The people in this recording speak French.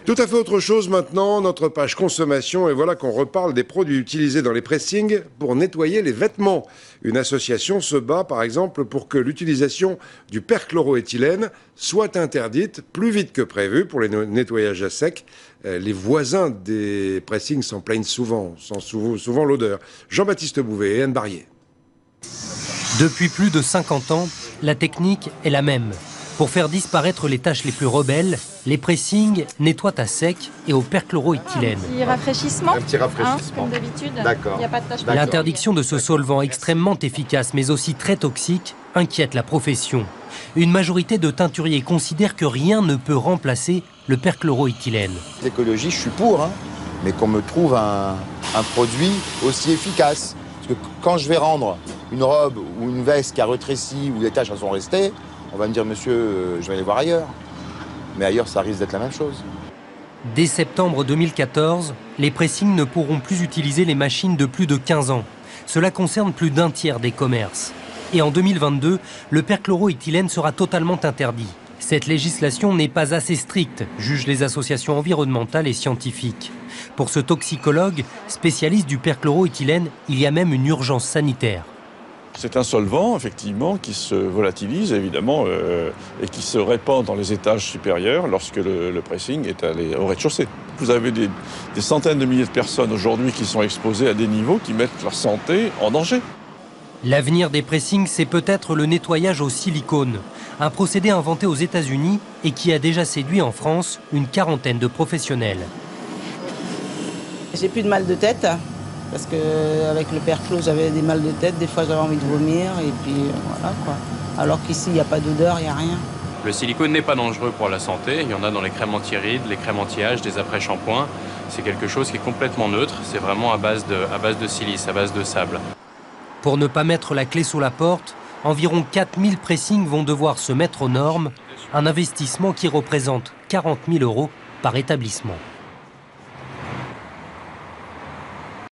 Tout à fait autre chose maintenant, notre page consommation, et voilà qu'on reparle des produits utilisés dans les pressings pour nettoyer les vêtements. Une association se bat par exemple pour que l'utilisation du perchloroéthylène soit interdite plus vite que prévu pour les nettoyages à sec. Les voisins des pressings s'en plaignent souvent, sentent souvent l'odeur. Jean-Baptiste Bouvet et Anne Barrier. Depuis plus de 50 ans, la technique est la même. Pour faire disparaître les taches les plus rebelles, les pressings nettoient à sec et au perchloroéthylène. Un petit rafraîchissement. Un petit rafraîchissement. Comme d'habitude. D'accord. Il n'y a pas de taches. L'interdiction de ce solvant extrêmement efficace mais aussi très toxique inquiète la profession. Une majorité de teinturiers considère que rien ne peut remplacer le perchloroéthylène. L'écologie, je suis pour, hein, mais qu'on me trouve un produit aussi efficace. Parce que quand je vais rendre une robe ou une veste qui a rétréci ou les taches sont restées, on va me dire, monsieur, je vais aller voir ailleurs. Mais ailleurs, ça risque d'être la même chose. Dès septembre 2014, les pressings ne pourront plus utiliser les machines de plus de 15 ans. Cela concerne plus d'un tiers des commerces. Et en 2022, le perchloroéthylène sera totalement interdit. Cette législation n'est pas assez stricte, jugent les associations environnementales et scientifiques. Pour ce toxicologue, spécialiste du perchloroéthylène, il y a même une urgence sanitaire. C'est un solvant, effectivement, qui se volatilise, évidemment, et qui se répand dans les étages supérieurs lorsque le pressing est allé au rez-de-chaussée. Vous avez des centaines de milliers de personnes aujourd'hui qui sont exposées à des niveaux qui mettent leur santé en danger. L'avenir des pressings, c'est peut-être le nettoyage au silicone, un procédé inventé aux États-Unis et qui a déjà séduit en France une quarantaine de professionnels. J'ai plus de mal de tête. Parce qu'avec le perchlo, j'avais des mal de tête, des fois j'avais envie de vomir, et puis voilà quoi. Alors qu'ici, il n'y a pas d'odeur, il n'y a rien. Le silicone n'est pas dangereux pour la santé. Il y en a dans les crèmes anti-rides, les crèmes anti-âge, des après-shampoings. C'est quelque chose qui est complètement neutre. C'est vraiment à base de silice, à base de sable. Pour ne pas mettre la clé sous la porte, environ 4000 pressings vont devoir se mettre aux normes. Un investissement qui représente 40 000 € par établissement.